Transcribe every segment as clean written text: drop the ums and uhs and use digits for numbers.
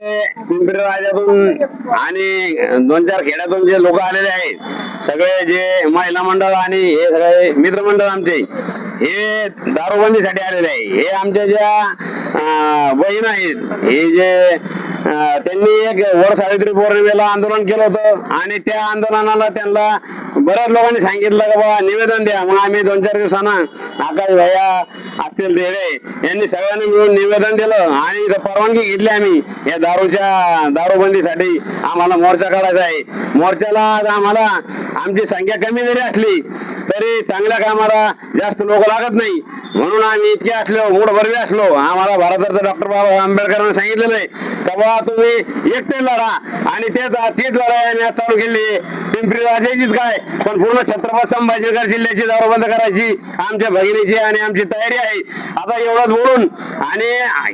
पिंपरी राजातून आणि 2-4 खेड्यातून जे लोक आलेले आहेत, सगळे जे महिला मंडळ आणि हे सगळे मित्रमंडळ आमचे हे दारूबंदीसाठी आलेले आहे. हे आमच्या ज्या बहीण आहेत, हे जे त्यांनी एक वर सावित्री पौर्णिमेला आंदोलन केलं होतं आणि त्या आंदोलनाला त्यांना बऱ्याच लोकांनी सांगितलं की बाबा निवेदन द्या. मग आम्ही 2-4 दिवसांना आकाश भैया असतील देडे यांनी सगळ्यांनी मिळून निवेदन दिलं आणि इथं परवानगी घेतली. आम्ही या दारूबंदीसाठी आम्हाला मोर्चा काढायचा आहे. मोर्चाला आम्हाला आमची संख्या कमी जरी असली तरी चांगल्या कामाला जास्त लोक लागत नाही, म्हणून आम्ही इतके असलो मूडभरवी असलो. आम्हाला भारतरत्न डॉक्टर बाबासाहेब आंबेडकरांनी सांगितलेलं आहे का बाबा तुम्ही एकटे लढा आणि तीच लढाई आम्ही आज चालू केली. पिंपरी राजाचीच काय पण पूर्ण छत्रपती संभाजीनगर जिल्ह्याची दारूबंद करायची आमच्या भगिनीची आणि आमची तयारी आहे. आता एवढंच बोलून आणि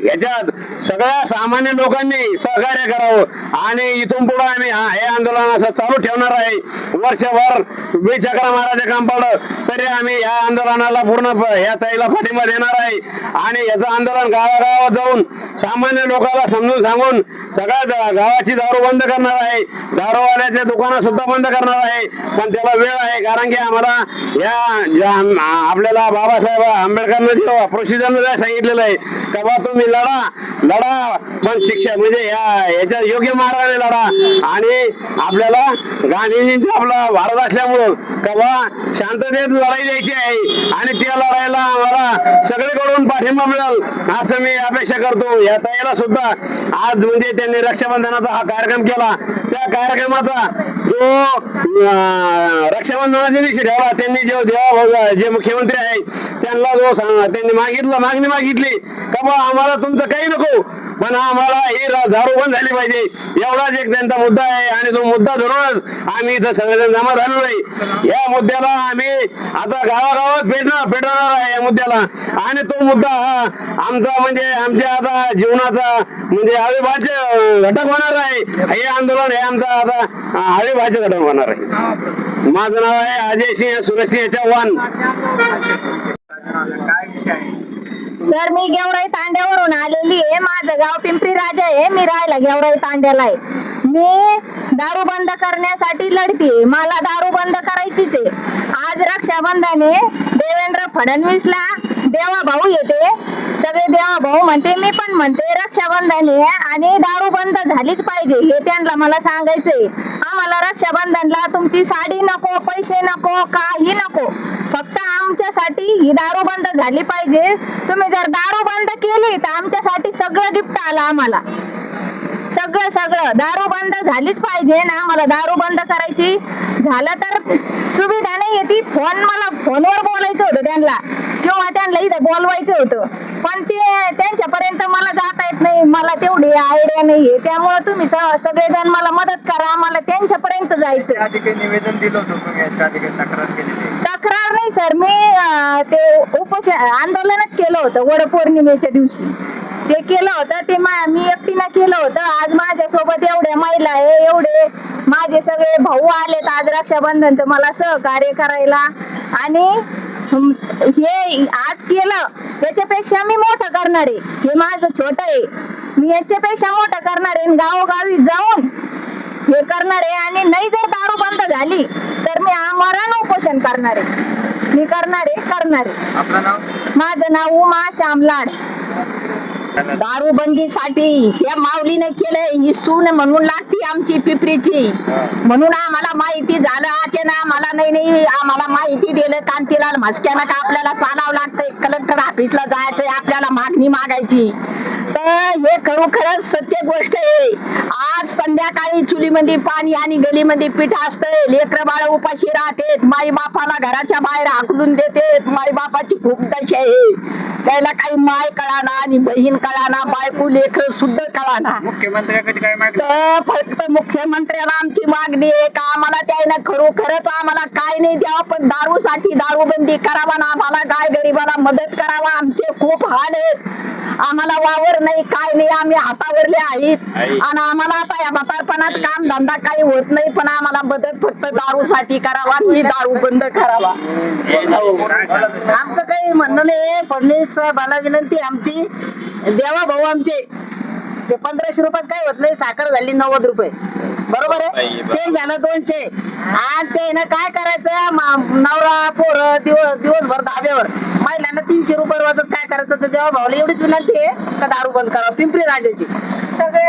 याच्यात सगळ्या सामान्य लोकांनी सहकार्य करावं आणि इथून पुढे आम्ही हे आंदोलन असं चालू ठेवणार आहे. वर्षभर चक्रा मारायचं काम पडलं तरी आम्ही या आंदोलनाला पूर्ण ह्या ताईला पाठिंबा देणार आहे आणि याचं आंदोलन गावागावात जाऊन सामान्य लोकांना समजून सांगून सगळ्या गावाची दारू बंद करणार आहे. दारूवाल्याचे दुकानं सुद्धा बंद करणार आहे. पण त्याला वेळ आहे, कारण की आम्हाला आपल्याला बाबासाहेब आंबेडकरांनी जे प्रोसिजरनं सांगितलेलं आहे का बा तुम्ही लढा पण शिक्षा म्हणजे याच्या योग्य मार्गाने लढा आणि आपल्याला गांधीजींचा आपला भारत असल्यामुळं का बा शांततेत लढाई द्यायची आहे आणि त्या लढाईला आम्हाला सगळीकडून पाठिंबा मिळेल असं मी अपेक्षा करतो. या ताईला सुद्धा आज म्हणजे त्यांनी रक्षाबंधनाचा हा कार्यक्रम केला, त्या कार्यक्रमाचा जो रक्षाबंधनाच्या दिवशी ठेवला त्यांनी जो जे मुख्यमंत्री आहेत त्यांना जो त्यांनी मागणी मागितली का बा आम्हाला तुमचं काही नको पण आम्हाला ही दारू बंद झाली पाहिजे, एवढाच एक त्यांचा मुद्दा आहे आणि तो मुद्दा धरूनच आम्ही इथं सगळेजण जमा झालो नाही. या मुद्द्याला आम्ही आता गावागावात पेटवणार आहे या मुद्द्याला आणि तो मुद्दा हा आमचा म्हणजे आमच्या आता जीवनाचा म्हणजे अविभाज्य घटक होणार आहे. हे आंदोलन हे आमचा आता अविभाज्य घटक होणार आहे. माझं नाव आहे अजय सिंह सुरेशसिंह चव्हाण. सर मी गेवराई तांड्यावरून आलेली आहे. माझं गाव पिंपरी राजा आहे. मी राहायला गेवराई तांड्याला आहे. मी दारू बंद करण्यासाठी लढते. मला दारू बंद करायचीच आहे. आज रक्षाबंधन आहे. देवेंद्र फडणवीसला देवा भाऊ येते, सगळे देवा भाऊ म्हणते, मी पण म्हणते रक्षाबंधन आहे आणि दारू बंद झालीच पाहिजे हे त्यांना मला सांगायचंय. आम्हाला रक्षाबंधनला तुमची साडी नको, पैसे नको, काही नको, फक्त आमच्यासाठी ही दारू बंद झाली पाहिजे. तुम्ही जर दारू बंद केली तर आमच्यासाठी सगळं गिफ्ट आलं. आम्हाला सगळं दारू बंद झालीच पाहिजे ना. आम्हाला दारू बंद करायची झालं तर सुविधा नाही येते. मला फोनवर बोलायचं होतं त्यांना किंवा त्यांना इथं बोलवायचं होतं पण ते त्यांच्यापर्यंत मला जाता येत नाही. मला तेवढी आयडिया नाहीये. त्यामुळे तुम्ही सगळेजण मला मदत करा. मला त्यांच्यापर्यंत जायचं. निवेदन दिलं होतं, तक्रार नाही सर, मी ते आंदोलनच केलं होतं. वडपौर्णिमेच्या दिवशी ते केलं होतं. ते मी एकटीनं केलं होतं. आज माझ्यासोबत एवढ्या महिला आहे, एवढे माझे सगळे भाऊ आलेत आज रक्षाबंधनचं मला सहकार्य करायला आणि हे आज केलं याच्यापेक्षा मी मोठं करणार आहे. हे माझं छोटं आहे, मी याच्यापेक्षा मोठं करणार आहे. गावोगावी जाऊन हे करणार आहे आणि नाही जर दारू बंद झाली तर मी आमरण उपोषण करणार आहे. मी करणार आहे. आपलं नाव? माझं नाव उमा श्यामलाड. दारूबंदीसाठी या माऊलीने केलंय. ही सून म्हणून लागती आमची पिपरीची, म्हणून आम्हाला माहिती झालं. आम्हाला नाही आम्हाला माहिती दिलं कांतीलाल म्हस्क्यानं का आपल्याला चालावं लागतंय, कलेक्टर ऑफिसला जायचंय, आपल्याला मागणी मागायची. तर हे खरोखरच सत्य गोष्ट आहे. आज संध्याकाळी चुलीमध्ये पाणी आणि गलीमध्ये पीठ असतंय. लेकरं बाळ उपाशी राहतेत, माई बापाला घराच्या बाहेर हाकलून देतेत. माई बापाची खूप दशा आहे. त्याला काही माय कळाना आणि बहीण कळाना, बायको लेकर सुद्धा कळाना. मुख्यमंत्र्याकडे काय मागणी? फक्त मुख्यमंत्र्याला आमची मागणी आहे का आम्हाला त्यानं खरोखरच आम्हाला काय नाही द्यावं पण दारूसाठी दारूबंदी करावा ना. आम्हाला काय गरिबाला मदत करावा. आमचे खूप हाल आहेत. आम्हाला वावर नाही, काय नाही, आम्ही हातावरले आहेत आणि आम्हाला आता या म्हातारपणात काम धंदा काही होत नाही. पण आम्हाला मदत फक्त दारूसाठी करावा आणि दारू बंद करावा. आमचं काही म्हणणं नाही. फडणवीस साहेबाला विनंती आमची, देवा भाऊ आमचे ते 1500 रुपयात काय होत नाही, साखर झाली 90 रुपये, बरोबर आहे. ते झालं 200 आणि ते ना काय करायचं, नवरा पोरं दिवसभर धाब्यावर, महिलांना 300 रुपये वाजत काय करायचं. तर देवा भावाला एवढीच विनंती आहे का दारू बंद करा. पिंपरी राजाची सगळे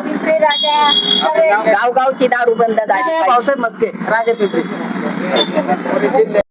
पिंपरी राजा सगळे गावगावची दारू बंद झाली पाहिजे. भाऊसाहेब मस्के, राजा पिंपरी.